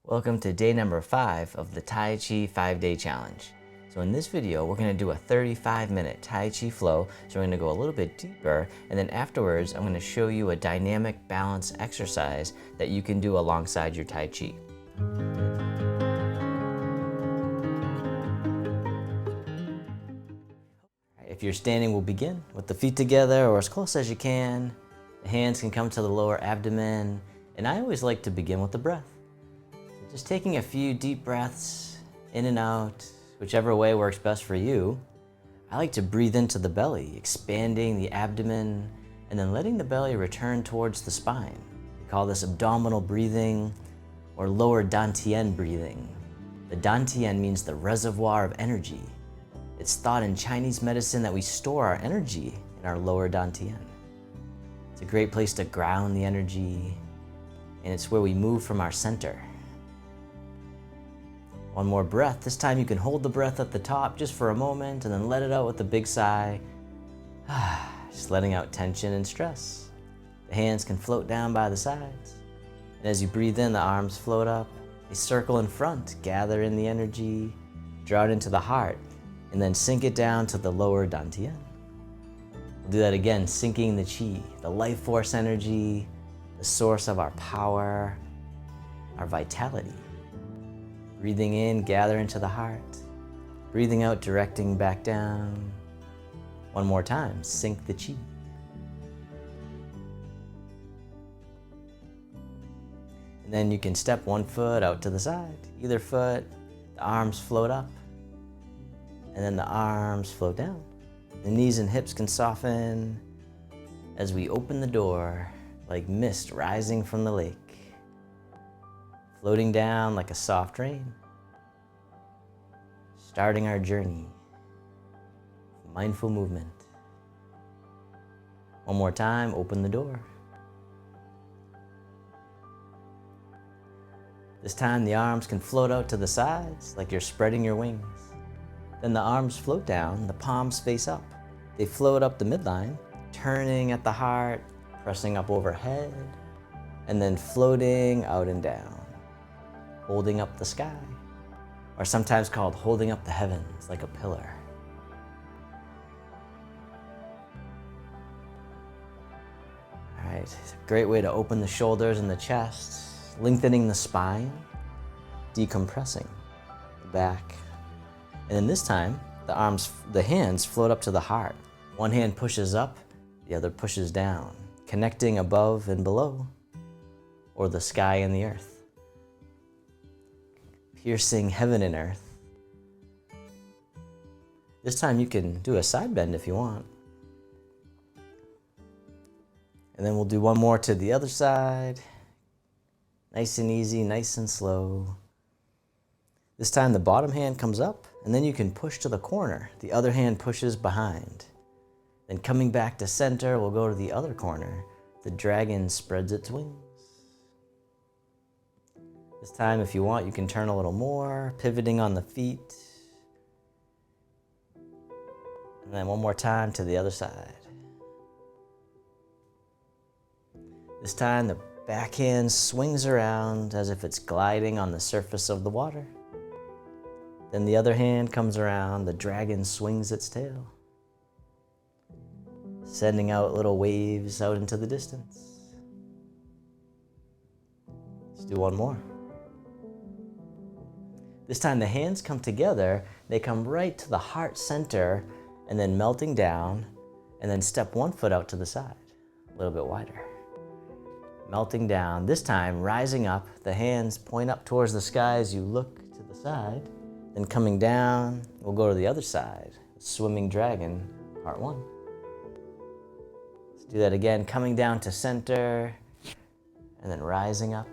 Welcome to day number 5 of the Tai Chi 5-day challenge. So in this video, we're going to do a 35-minute Tai Chi flow. So we're going to go a little bit deeper, and then afterwards, I'm going to show you a dynamic balance exercise that you can do alongside your Tai Chi. If you're standing, we'll begin with the feet together or as close as you can. The hands can come to the lower abdomen, and I always like to begin with the breath. Just taking a few deep breaths in and out, whichever way works best for you. I like to breathe into the belly, expanding the abdomen, and then letting the belly return towards the spine. We call this abdominal breathing or lower dantian breathing. The dantian means the reservoir of energy. It's thought in Chinese medicine that we store our energy in our lower dantian. It's a great place to ground the energy, and it's where we move from our center. One more breath. This time you can hold the breath at the top just for a moment and then let it out with a big sigh. Just letting out tension and stress. The hands can float down by the sides. And as you breathe in, the arms float up. They circle in front, gather in the energy, draw it into the heart, and then sink it down to the lower dantian. We'll do that again, sinking the chi, the life force energy, the source of our power, our vitality. Breathing in, gather into the heart. Breathing out, directing back down. One more time, sink the chi. And then you can step one foot out to the side. Either foot, the arms float up. And then the arms float down. The knees and hips can soften as we open the door like mist rising from the lake. Floating down like a soft rain, starting our journey, mindful movement. One more time, open the door. This time the arms can float out to the sides like you're spreading your wings. Then the arms float down, the palms face up. They float up the midline, turning at the heart, pressing up overhead, and then floating out and down. Holding up the sky, or sometimes called holding up the heavens like a pillar. All right, it's a great way to open the shoulders and the chest, lengthening the spine, decompressing the back. And then this time, the hands float up to the heart. One hand pushes up, the other pushes down, connecting above and below, or the sky and the earth. Piercing heaven and earth. This time you can do a side bend if you want. And then we'll do one more to the other side. Nice and easy, nice and slow. This time the bottom hand comes up, and then you can push to the corner. The other hand pushes behind. Then coming back to center, we'll go to the other corner. The dragon spreads its wings. This time, if you want, you can turn a little more, pivoting on the feet. And then one more time to the other side. This time, the back hand swings around as if it's gliding on the surface of the water. Then the other hand comes around, the dragon swings its tail, sending out little waves out into the distance. Let's do one more. This time the hands come together, they come right to the heart center and then melting down, and then step one foot out to the side, a little bit wider. Melting down, this time rising up, the hands point up towards the sky as you look to the side, then coming down, we'll go to the other side, swimming dragon, part 1. Let's do that again, coming down to center, and then rising up.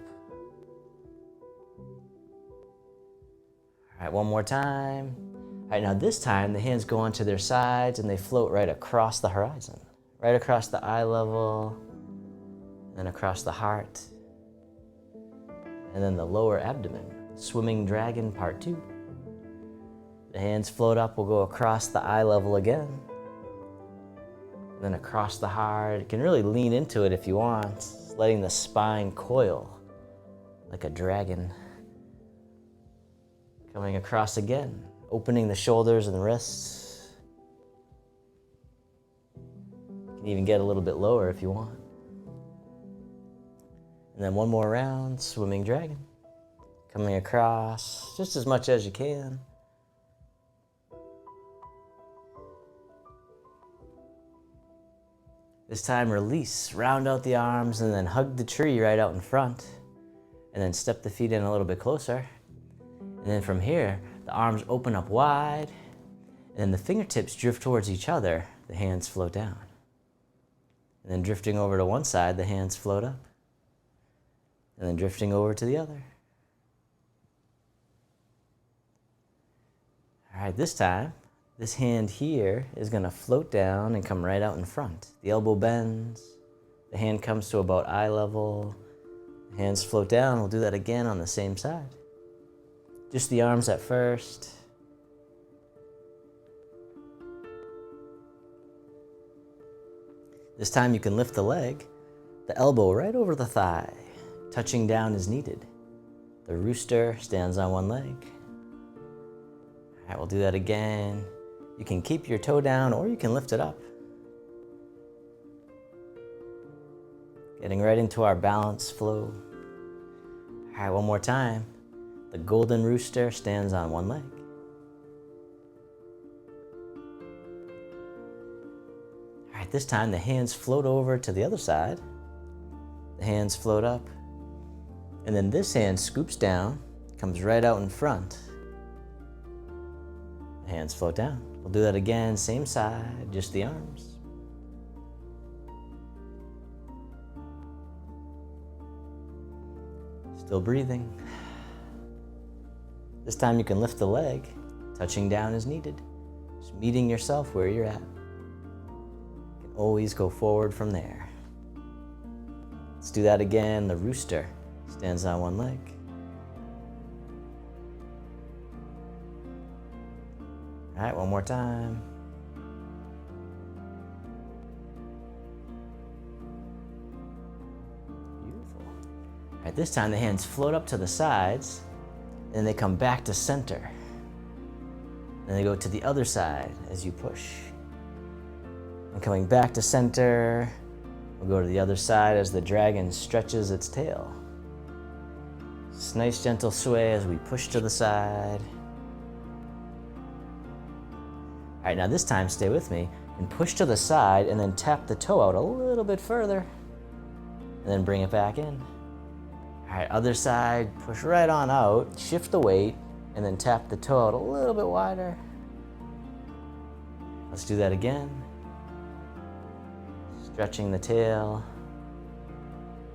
All right, one more time. All right, now this time the hands go onto their sides and they float right across the horizon, right across the eye level, and across the heart, and then the lower abdomen, swimming dragon part 2. The hands float up, we'll go across the eye level again, and then across the heart. You can really lean into it if you want, letting the spine coil like a dragon. Coming across again, opening the shoulders and wrists. You can even get a little bit lower if you want. And then one more round, swimming dragon. Coming across just as much as you can. This time release, round out the arms and then hug the tree right out in front. And then step the feet in a little bit closer. And then from here, the arms open up wide. And then the fingertips drift towards each other, the hands float down. And then drifting over to one side, the hands float up. And then drifting over to the other. All right, this time, this hand here is gonna float down and come right out in front. The elbow bends, the hand comes to about eye level, the hands float down. We'll do that again on the same side. Just the arms at first. This time you can lift the leg, the elbow right over the thigh. Touching down is needed. The rooster stands on one leg. All right, we'll do that again. You can keep your toe down or you can lift it up. Getting right into our balance flow. All right, one more time. The golden rooster stands on one leg. All right, this time the hands float over to the other side. The hands float up. And then this hand scoops down, comes right out in front. The hands float down. We'll do that again, same side, just the arms. Still breathing. This time you can lift the leg, touching down as needed. Just meeting yourself where you're at. You can always go forward from there. Let's do that again, the rooster stands on one leg. All right, one more time. Beautiful. All right, this time the hands float up to the sides, and they come back to center. Then they go to the other side as you push. And coming back to center, we'll go to the other side as the dragon stretches its tail. Just nice gentle sway as we push to the side. All right, now this time stay with me and push to the side and then tap the toe out a little bit further and then bring it back in. All right, other side, push right on out, shift the weight and then tap the toe out a little bit wider. Let's do that again. Stretching the tail.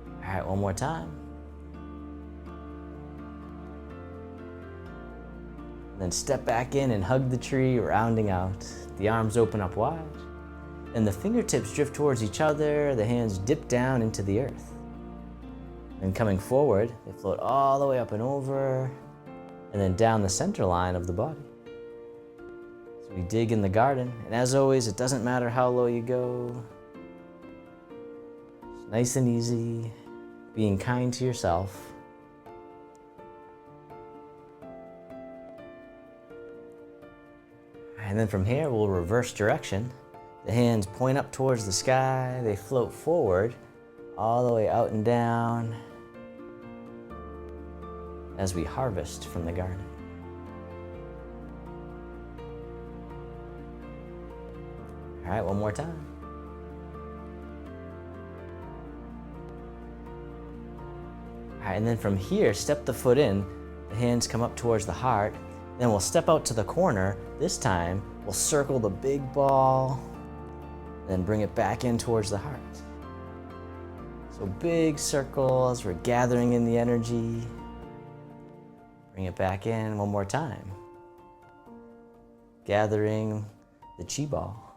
All right, one more time. Then step back in and hug the tree, rounding out. The arms open up wide. And the fingertips drift towards each other. The hands dip down into the earth. Then coming forward, they float all the way up and over, and then down the center line of the body. So we dig in the garden. And as always, it doesn't matter how low you go. It's nice and easy, being kind to yourself. And then from here, we'll reverse direction. The hands point up towards the sky. They float forward, all the way out and down as we harvest from the garden. All right, one more time. All right, and then from here, step the foot in. The hands come up towards the heart. Then we'll step out to the corner. This time, we'll circle the big ball, then bring it back in towards the heart. So big circle as we're gathering in the energy. Bring it back in one more time. Gathering the chi ball.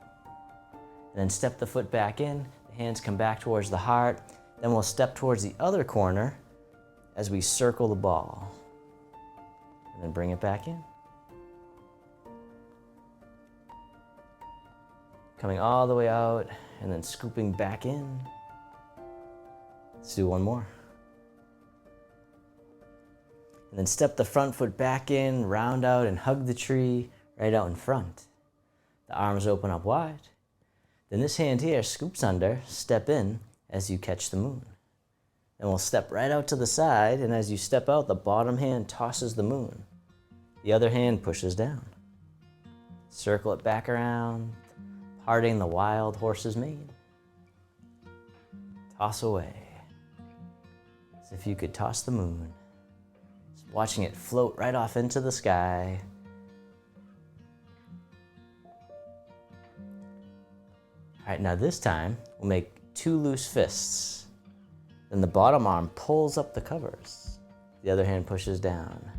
And then step the foot back in. The hands come back towards the heart. Then we'll step towards the other corner as we circle the ball. And then bring it back in. Coming all the way out and then scooping back in. Let's do one more. And then step the front foot back in, round out, and hug the tree right out in front. The arms open up wide. Then this hand here scoops under, step in as you catch the moon. Then we'll step right out to the side, and as you step out, the bottom hand tosses the moon. The other hand pushes down. Circle it back around, parting the wild horse's mane. Toss away, as if you could toss the moon. Just watching it float right off into the sky. All right, now this time, we'll make 2 loose fists. Then the bottom arm pulls up the covers. The other hand pushes down.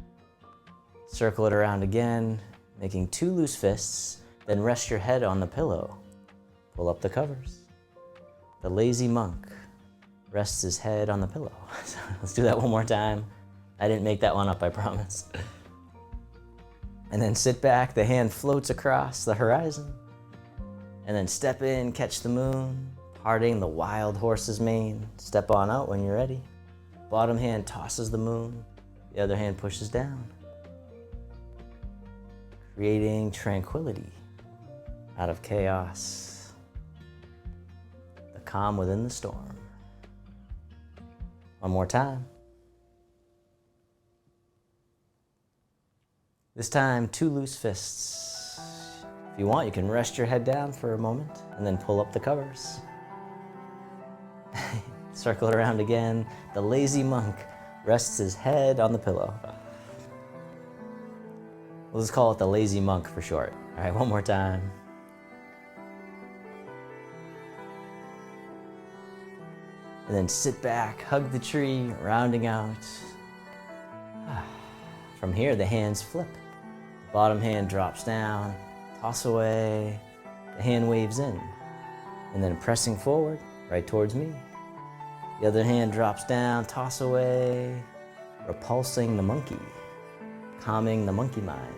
Circle it around again, making 2 loose fists, then rest your head on the pillow. Pull up the covers. The lazy monk rests his head on the pillow. So let's do that one more time. I didn't make that one up, I promise. And then sit back, the hand floats across the horizon. And then step in, catch the moon, parting the wild horse's mane. Step on out when you're ready. Bottom hand tosses the moon, the other hand pushes down. Creating tranquility out of chaos. The calm within the storm. One more time. This time, 2 loose fists. If you want, you can rest your head down for a moment and then pull up the covers. Circle it around again. The lazy monk rests his head on the pillow. We'll just call it the lazy monk for short. All right, one more time. And then sit back, hug the tree, rounding out. From here, the hands flip. The bottom hand drops down, toss away. The hand waves in. And then pressing forward, right towards me. The other hand drops down, toss away, repulsing the monkey, calming the monkey mind.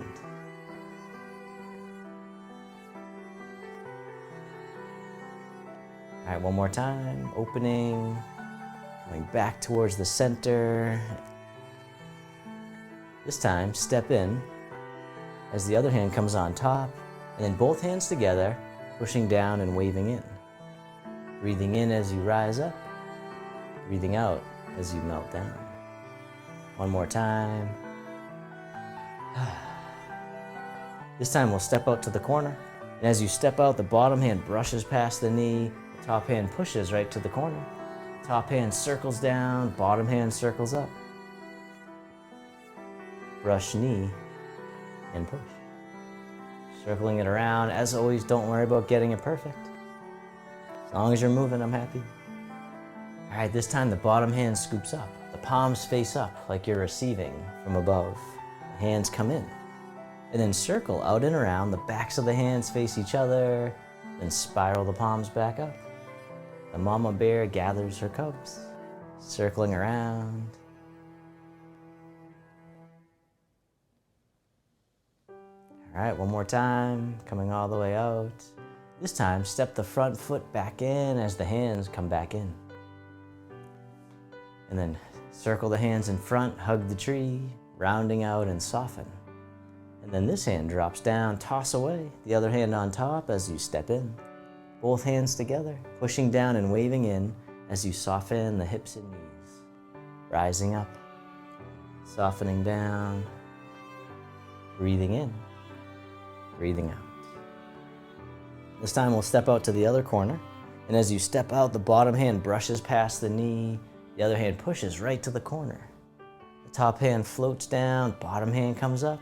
All right, one more time, opening, coming back towards the center. This time, step in as the other hand comes on top, and then both hands together, pushing down and waving in. Breathing in as you rise up, breathing out as you melt down. One more time. This time we'll step out to the corner, and as you step out, the bottom hand brushes past the knee, the top hand pushes right to the corner. Top hand circles down, bottom hand circles up. Brush knee and push. Circling it around. As always, don't worry about getting it perfect. As long as you're moving, I'm happy. All right, this time the bottom hand scoops up. The palms face up like you're receiving from above. The hands come in. And then circle out and around. The backs of the hands face each other. Then spiral the palms back up. The mama bear gathers her cubs. Circling around. All right, one more time. Coming all the way out. This time, step the front foot back in as the hands come back in. And then circle the hands in front, hug the tree, rounding out and soften. And then this hand drops down, toss away, the other hand on top as you step in. Both hands together, pushing down and waving in as you soften the hips and knees. Rising up, softening down, breathing in, breathing out. This time we'll step out to the other corner, and as you step out, the bottom hand brushes past the knee, the other hand pushes right to the corner. The top hand floats down, bottom hand comes up,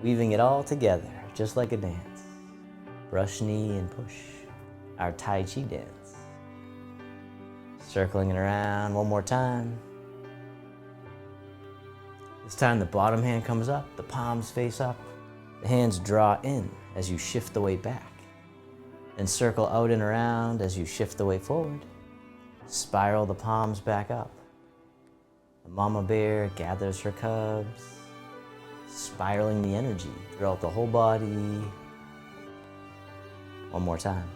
weaving it all together, just like a dance. Brush knee and push, our Tai Chi dance. Circling it around one more time. This time the bottom hand comes up, the palms face up, the hands draw in as you shift the weight back. And circle out and around as you shift the weight forward. Spiral the palms back up. The mama bear gathers her cubs, spiraling the energy throughout the whole body. One more time.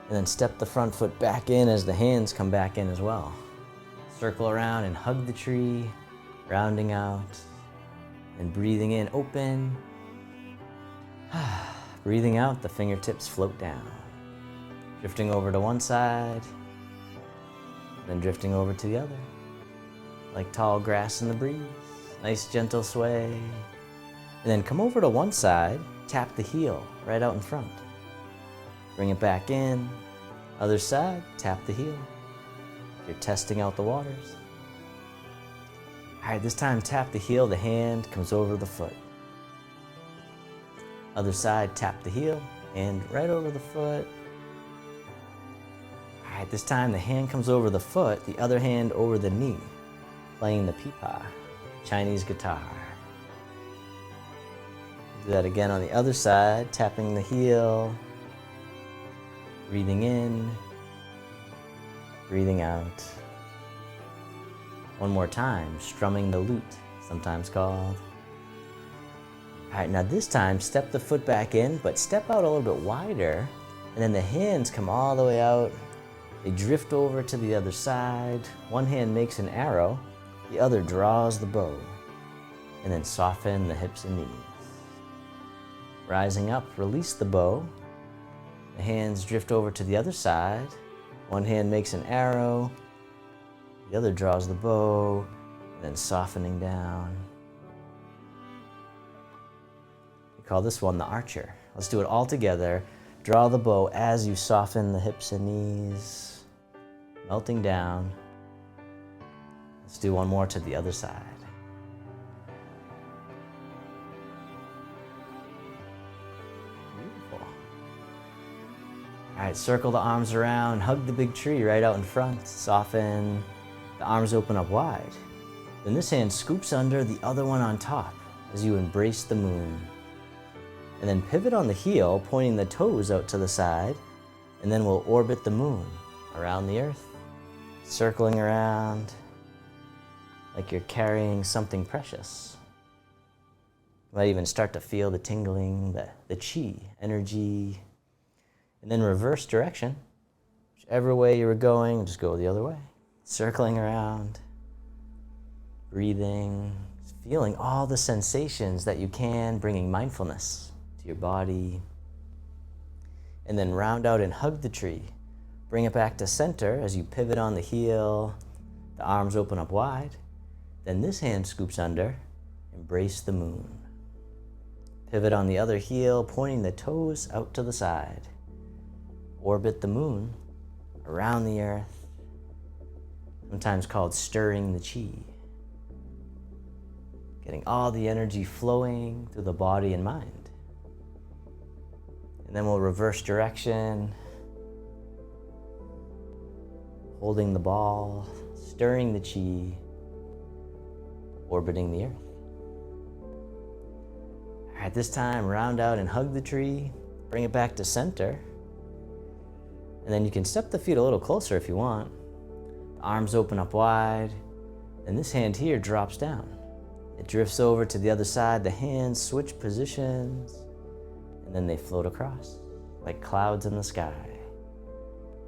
And then step the front foot back in as the hands come back in as well. Circle around and hug the tree, rounding out, and breathing in, open. Breathing out, the fingertips float down. Drifting over to one side, then drifting over to the other. Like tall grass in the breeze, nice gentle sway. And then come over to one side, tap the heel right out in front. Bring it back in. Other side, tap the heel. You're testing out the waters. All right, this time tap the heel, the hand comes over the foot. Other side, tap the heel, and right over the foot. All right, this time the hand comes over the foot, the other hand over the knee, playing the pipa, Chinese guitar. Do that again on the other side, tapping the heel, breathing in, breathing out. One more time, strumming the lute, sometimes called. All right, now this time, step the foot back in, but step out a little bit wider, and then the hands come all the way out. They drift over to the other side. One hand makes an arrow, the other draws the bow, and then soften the hips and knees. Rising up, release the bow. The hands drift over to the other side. One hand makes an arrow, the other draws the bow, and then softening down. We call this one the archer. Let's do it all together. Draw the bow as you soften the hips and knees, melting down. Let's do one more to the other side. Beautiful. All right, circle the arms around, hug the big tree right out in front, soften, the arms open up wide. Then this hand scoops under, the other one on top as you embrace the moon. And then pivot on the heel, pointing the toes out to the side, and then we'll orbit the moon around the earth, circling around like you're carrying something precious. You might even start to feel the tingling, the chi, energy, and then reverse direction. Whichever way you were going, just go the other way. Circling around, breathing, feeling all the sensations that you can, bringing mindfulness to your body. And then round out and hug the tree. Bring it back to center as you pivot on the heel, the arms open up wide. Then this hand scoops under, embrace the moon. Pivot on the other heel, pointing the toes out to the side. Orbit the moon around the earth, sometimes called stirring the chi. Getting all the energy flowing through the body and mind. And then we'll reverse direction, holding the ball, stirring the chi, orbiting the earth. All right, this time, round out and hug the tree, bring it back to center. And then you can step the feet a little closer if you want. The arms open up wide, and this hand here drops down. It drifts over to the other side, the hands switch positions, and then they float across like clouds in the sky.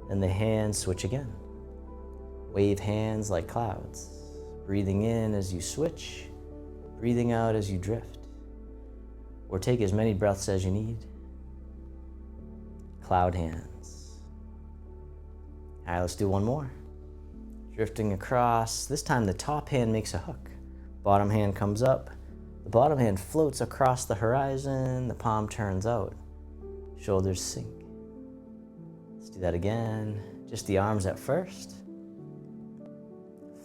Then the hands switch again. Wave hands like clouds, breathing in as you switch, breathing out as you drift. Or take as many breaths as you need. Cloud hands. All right, let's do one more. Drifting across. This time the top hand makes a hook. Bottom hand comes up. The bottom hand floats across the horizon. The palm turns out. Shoulders sink. Let's do that again. Just the arms at first.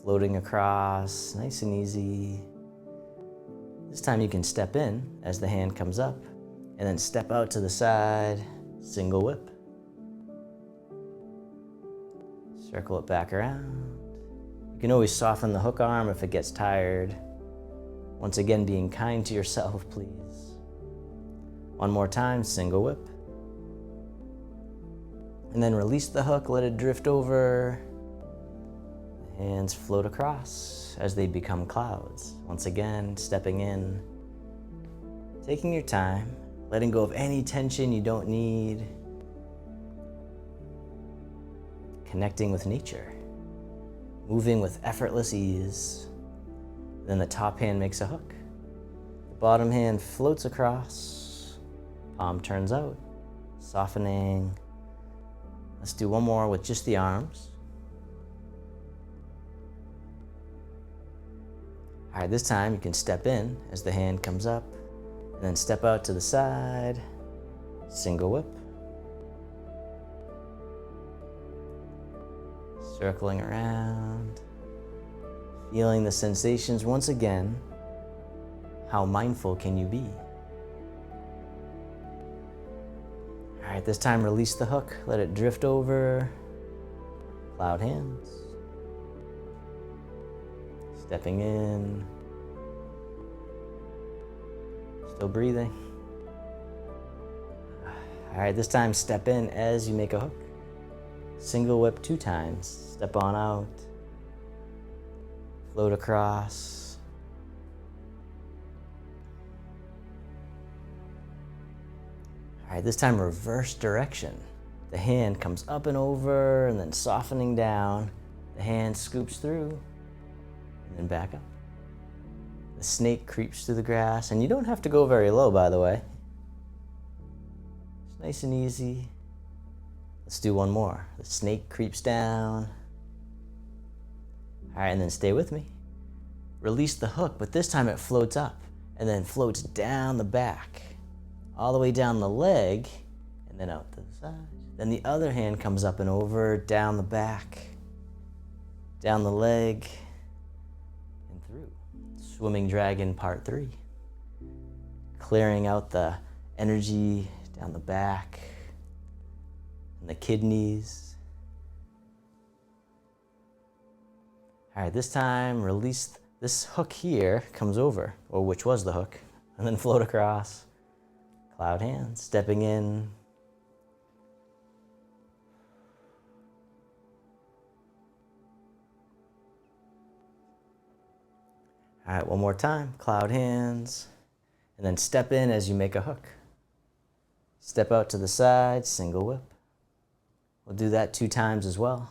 Floating across, nice and easy. This time you can step in as the hand comes up, and then step out to the side, single whip. Circle it back around. You can always soften the hook arm if it gets tired. Once again, being kind to yourself, please. One more time, single whip. And then release the hook, let it drift over. Hands float across as they become clouds. Once again, stepping in, taking your time, letting go of any tension you don't need, connecting with nature. moving with effortless ease. Then the top hand makes a hook. The bottom hand floats across, palm turns out, softening. Let's do one more with just the arms. All right, this time you can step in as the hand comes up, and then step out to the side, single whip. Circling around, feeling the sensations once again. How mindful can you be? All right, this time release the hook, let it drift over, cloud hands. Stepping in, still breathing. All right, this time step in as you make a hook. Single whip 2 times, step on out, float across. All right, this time reverse direction. The hand comes up and over and then softening down. The hand scoops through and then back up. The snake creeps through the grass, and you don't have to go very low, by the way. It's nice and easy. Let's do one more. The snake creeps down. All right, and then stay with me. Release the hook, but this time it floats up and then floats down the back, all the way down the leg, and then out the side. Then the other hand comes up and over, down the back, down the leg, and through. Swimming Dragon Part 3. Clearing out the energy down the back and the kidneys. All right, this time release this hook here, comes over, or which was the hook, and then float across. Cloud hands, stepping in. All right, one more time, cloud hands, and then step in as you make a hook. Step out to the side, single whip. We'll do that 2 times as well.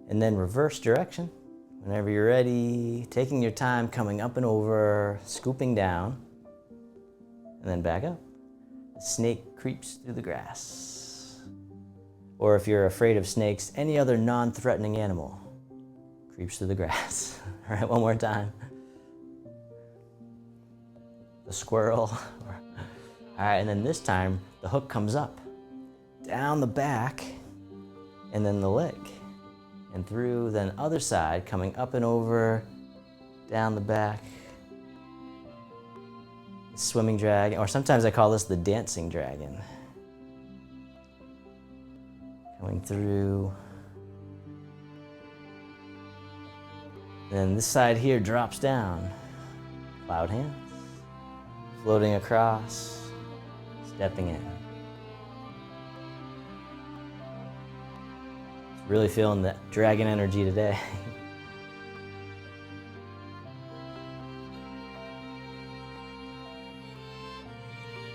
And then reverse direction. Whenever you're ready, taking your time, coming up and over, scooping down, and then back up. The snake creeps through the grass. Or if you're afraid of snakes, any other non-threatening animal creeps through the grass. All right, one more time. The squirrel. All right, and then this time, the hook comes up, down the back, and then the leg, and through, then other side, coming up and over, down the back. The swimming dragon, or sometimes I call this the dancing dragon. Going through. Then this side here drops down. Cloud hands, floating across. Stepping in. Really feeling that dragon energy today.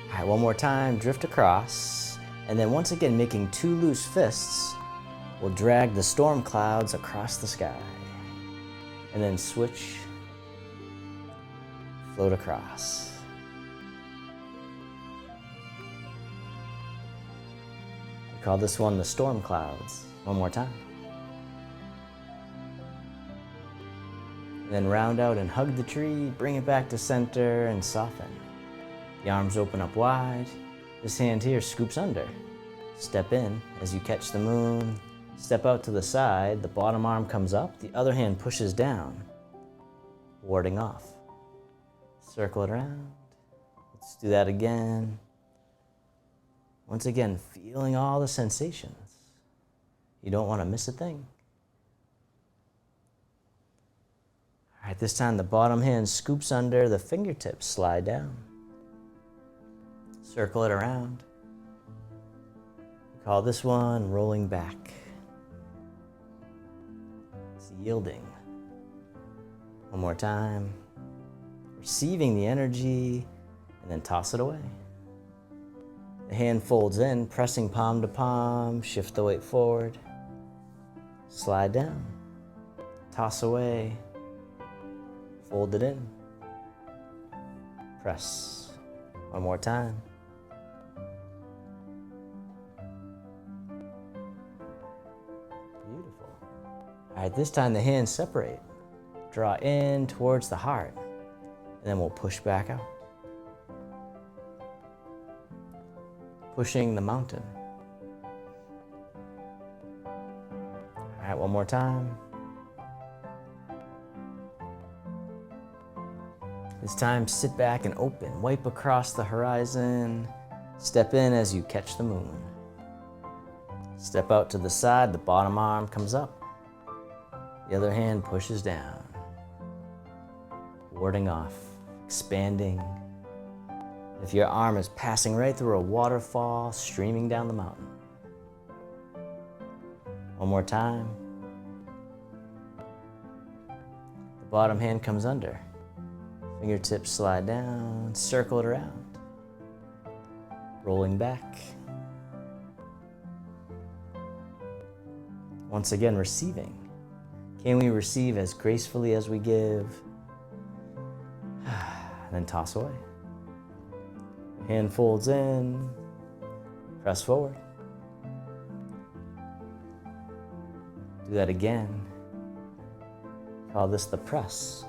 All right, one more time, drift across, and then once again making 2 loose fists, we'll drag the storm clouds across the sky, and then switch, float across. Call this one the storm clouds. One more time. And then round out and hug the tree, bring it back to center and soften. The arms open up wide. This hand here scoops under. Step in as you catch the moon. Step out to the side, the bottom arm comes up, the other hand pushes down, warding off. Circle it around. Let's do that again. Once again, feeling all the sensations. You don't want to miss a thing. All right, this time the bottom hand scoops under, the fingertips slide down. Circle it around. We call this one rolling back. It's yielding. One more time. Receiving the energy, and then toss it away. The hand folds in, pressing palm to palm, shift the weight forward, slide down, toss away, fold it in, press. One more time. Beautiful. All right, this time the hands separate. Draw in towards the heart, and then we'll push back out. Pushing the mountain. All right, one more time. This time, sit back and open. Wipe across the horizon. Step in as you catch the moon. Step out to the side, the bottom arm comes up. The other hand pushes down. Warding off, expanding. If your arm is passing right through a waterfall, streaming down the mountain. One more time. The bottom hand comes under. Fingertips slide down, circle it around. Rolling back. Once again, receiving. Can we receive as gracefully as we give? Then toss away. Hand folds in, press forward. Do that again. Call this the press.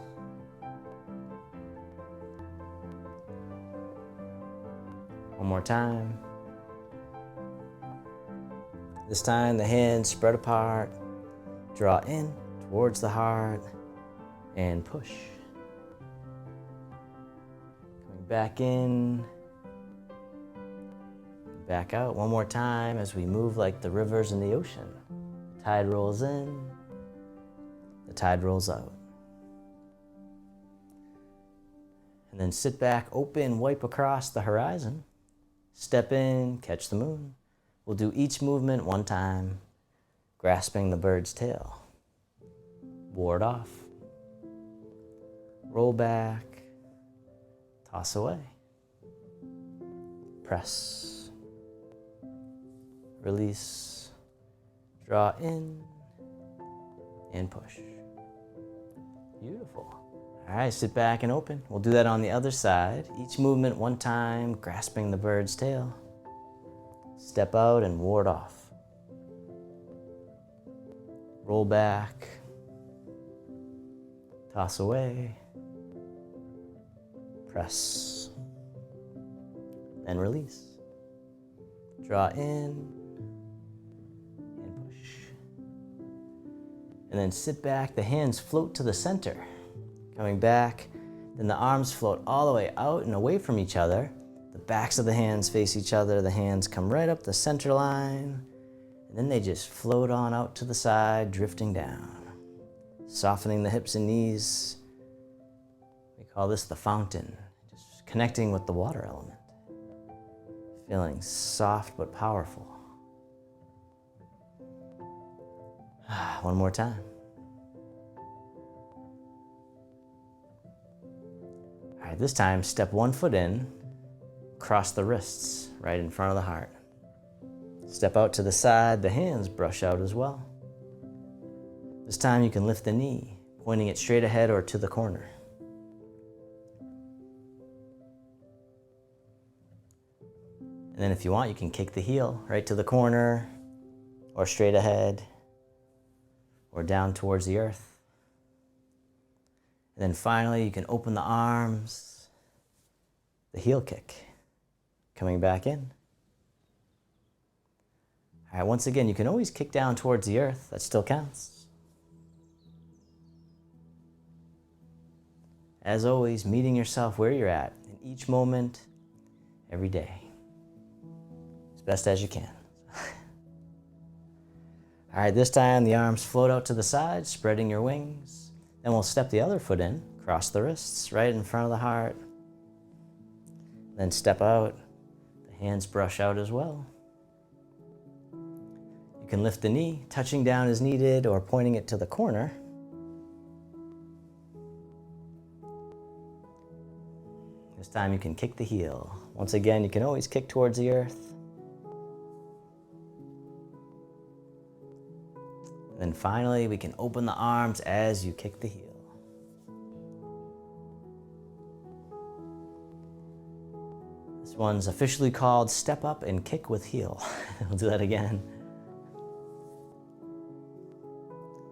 One more time. This time the hands spread apart, draw in towards the heart, and push. Coming back in, back out. One more time as we move like the rivers in the ocean. The tide rolls in, the tide rolls out. And then sit back, open, wipe across the horizon. Step in, catch the moon. We'll do each movement one time, grasping the bird's tail. Ward off. Roll back. Toss away. Press. Release. Draw in. And push. Beautiful. All right, sit back and open. We'll do that on the other side. Each movement one time, grasping the bird's tail. Step out and ward off. Roll back. Toss away. Press. And release. Draw in and push. And then sit back. The hands float to the center. Coming back, then the arms float all the way out and away from each other. The backs of the hands face each other. The hands come right up the center line. And then they just float on out to the side, drifting down. Softening the hips and knees. We call this the fountain. Just connecting with the water element. Feeling soft but powerful. One more time. All right, this time, step one foot in, cross the wrists right in front of the heart. Step out to the side, the hands brush out as well. This time you can lift the knee, pointing it straight ahead or to the corner. And then if you want, you can kick the heel right to the corner, or straight ahead, or down towards the earth. And then finally, you can open the arms, the heel kick, coming back in. All right, once again, you can always kick down towards the earth. That still counts. As always, meeting yourself where you're at in each moment, every day, as best as you can. All right, this time the arms float out to the side, spreading your wings. Then we'll step the other foot in, cross the wrists right in front of the heart. Then step out, the hands brush out as well. You can lift the knee, touching down as needed or pointing it to the corner. This time you can kick the heel. Once again, you can always kick towards the earth. And then finally, we can open the arms as you kick the heel. This one's officially called Step Up and Kick with Heel. We'll do that again.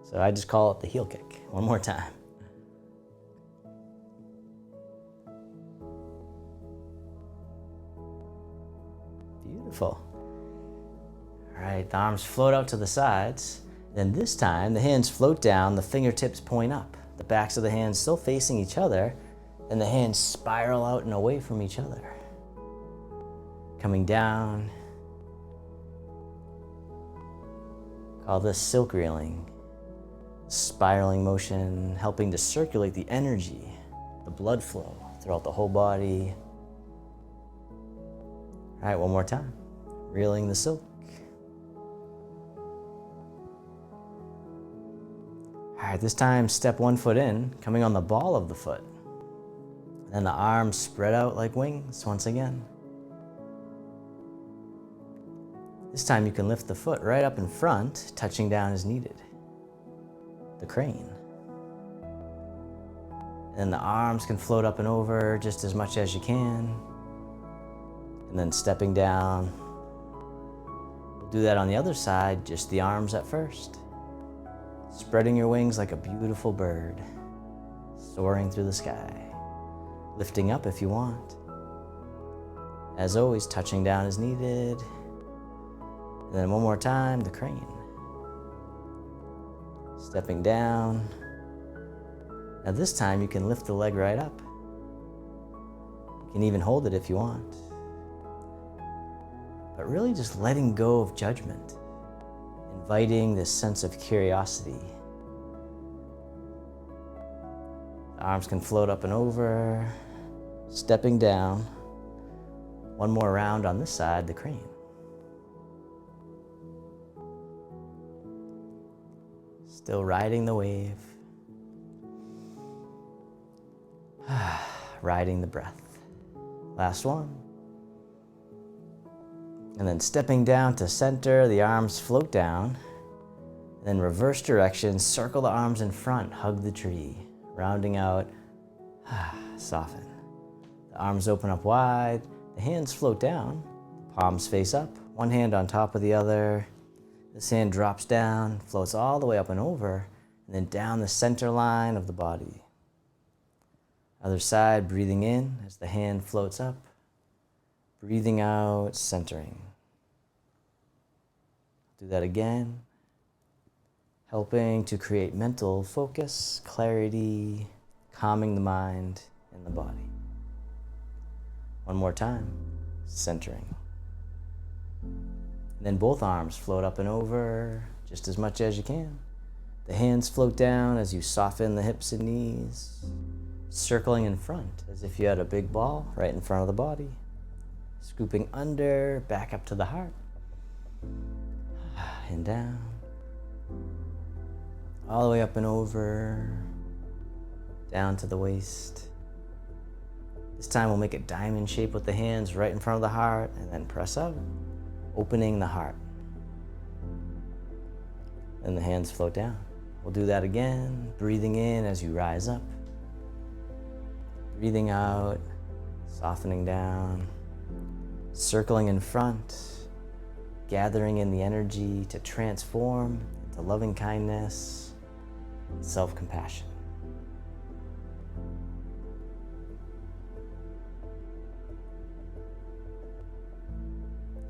So I just call it the heel kick. One more time. Beautiful. All right, the arms float out to the sides. Then this time, the hands float down, the fingertips point up. The backs of the hands still facing each other, and the hands spiral out and away from each other. Coming down. Call this silk reeling. Spiraling motion, helping to circulate the energy, the blood flow throughout the whole body. All right, one more time. Reeling the silk. All right, this time step one foot in, coming on the ball of the foot. And then the arms spread out like wings once again. This time you can lift the foot right up in front, touching down as needed. The crane. And then the arms can float up and over just as much as you can. And then stepping down. We'll do that on the other side, just the arms at first. Spreading your wings like a beautiful bird, soaring through the sky. Lifting up if you want. As always, touching down as needed. And then one more time, the crane. Stepping down. Now this time you can lift the leg right up. You can even hold it if you want. But really just letting go of judgment. Inviting this sense of curiosity. The arms can float up and over. Stepping down. One more round on this side, the crane. Still riding the wave. Riding the breath. Last one. And then stepping down to center, the arms float down. Then reverse direction, circle the arms in front, hug the tree. Rounding out, soften. The arms open up wide, the hands float down, palms face up, one hand on top of the other. This hand drops down, floats all the way up and over, and then down the center line of the body. Other side, breathing in as the hand floats up, breathing out, centering. Do that again, helping to create mental focus, clarity, calming the mind and the body. One more time, centering. And then both arms float up and over just as much as you can. The hands float down as you soften the hips and knees, circling in front as if you had a big ball right in front of the body. Scooping under, back up to the heart. And down. All the way up and over, down to the waist. This time we'll make a diamond shape with the hands right in front of the heart and then press out, opening the heart. And the hands float down. We'll do that again, breathing in as you rise up. Breathing out, softening down, circling in front, gathering in the energy to transform into loving kindness and self-compassion.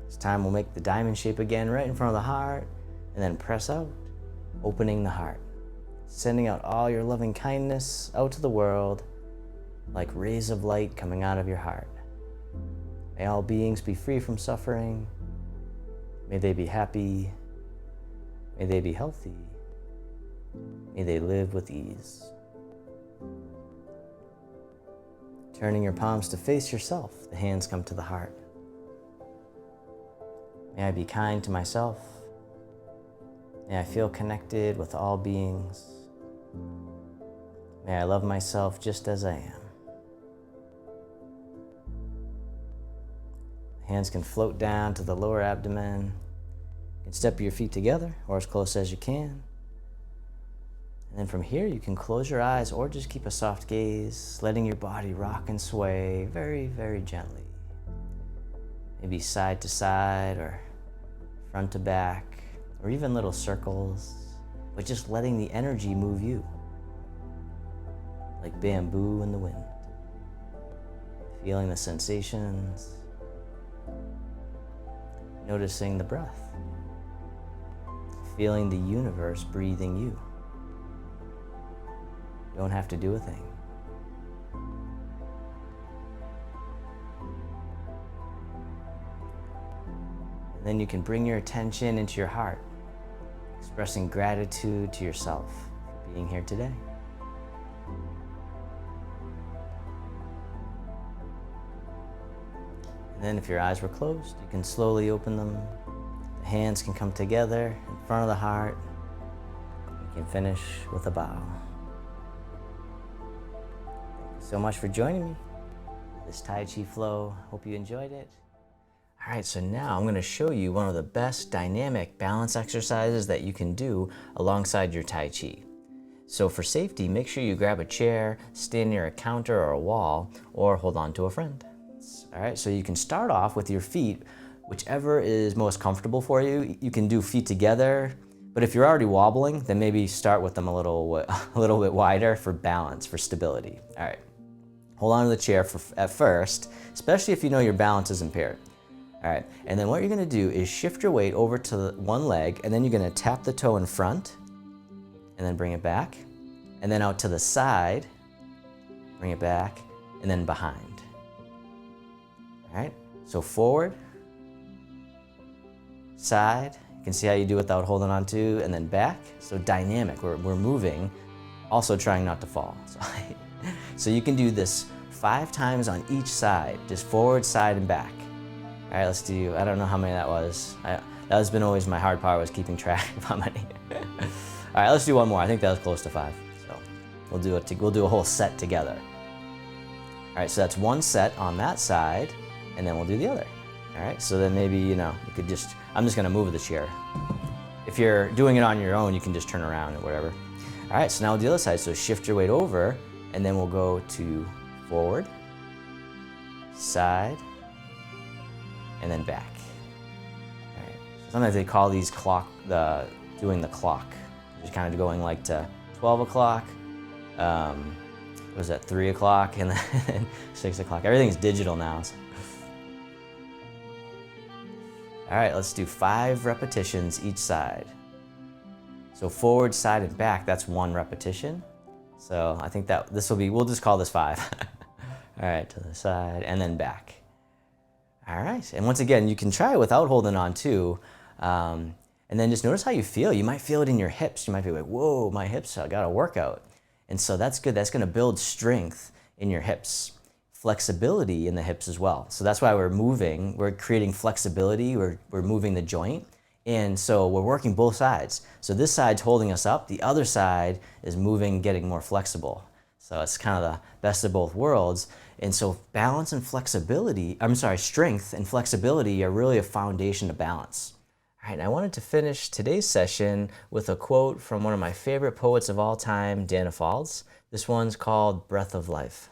This time we'll make the diamond shape again right in front of the heart and then press out, opening the heart, sending out all your loving kindness out to the world like rays of light coming out of your heart. May all beings be free from suffering. May they be happy. May they be healthy. May they live with ease. Turning your palms to face yourself, the hands come to the heart. May I be kind to myself. May I feel connected with all beings. May I love myself just as I am. Hands can float down to the lower abdomen. You can step your feet together or as close as you can. And then from here, you can close your eyes or just keep a soft gaze, letting your body rock and sway very, very gently. Maybe side to side or front to back, or even little circles, but just letting the energy move you, like bamboo in the wind. Feeling the sensations, noticing the breath, feeling the universe breathing you. Don't have to do a thing. And then you can bring your attention into your heart, expressing gratitude to yourself for being here today. And then if your eyes were closed, you can slowly open them. The hands can come together in front of the heart. You can finish with a bow. So much for joining me this Tai Chi flow. Hope you enjoyed it. All right, so now I'm going to show you one of the best dynamic balance exercises that you can do alongside your Tai Chi. So for safety, make sure you grab a chair, stand near a counter or a wall, or hold on to a friend. All right, so you can start off with your feet, whichever is most comfortable for you. You can do feet together, but if you're already wobbling, then maybe start with them a little bit wider for balance, for stability. All right. Hold on to the chair at first, especially if you know your balance is impaired. All right, and then what you're gonna do is shift your weight over to one leg, and then you're gonna tap the toe in front, and then bring it back, and then out to the side, bring it back, and then behind. All right, so forward, side, you can see how you do without holding on to, and then back, so dynamic, we're moving, also trying not to fall. So you can do this 5 times on each side, just forward, side, and back. All right, let's do, I don't know how many that was. That has been always my hard part, was keeping track of how many. All right, let's do one more. I think that was close to 5. So we'll do a whole set together. All right, so that's one set on that side, and then we'll do the other. All right, so then maybe, you could just, I'm just gonna move the chair. If you're doing it on your own, you can just turn around or whatever. All right, so now the other side, so shift your weight over, and then we'll go to forward, side, and then back. All right. Sometimes they call these doing the clock. Just kind of going like to 12 o'clock, what was that, 3 o'clock, and then 6 o'clock. Everything's digital now. So. All right, let's do 5 repetitions each side. So forward, side, and back, that's 1 repetition. So I think that we'll just call this 5. All right, to the side and then back. All right, and once again, you can try it without holding on too. And then just notice how you feel. You might feel it in your hips. You might be like, whoa, my hips, I got a workout. And so that's good. That's gonna build strength in your hips. Flexibility in the hips as well. So that's why we're moving, we're creating flexibility, we're moving the joint. And so we're working both sides. So this side's holding us up, the other side is moving, getting more flexible. So it's kind of the best of both worlds. And so balance and flexibility, strength and flexibility are really a foundation to balance. All right, I wanted to finish today's session with a quote from one of my favorite poets of all time, Dana Falls. This one's called Breath of Life.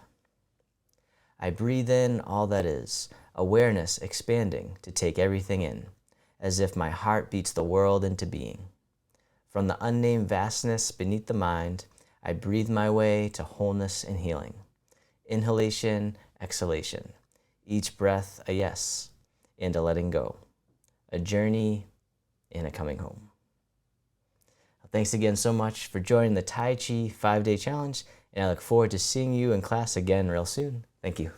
I breathe in all that is, awareness expanding to take everything in, as if my heart beats the world into being. From the unnamed vastness beneath the mind, I breathe my way to wholeness and healing. Inhalation, exhalation, each breath a yes and a letting go, a journey and a coming home. Thanks again so much for joining the Tai Chi 5-Day Challenge, and I look forward to seeing you in class again real soon. Thank you.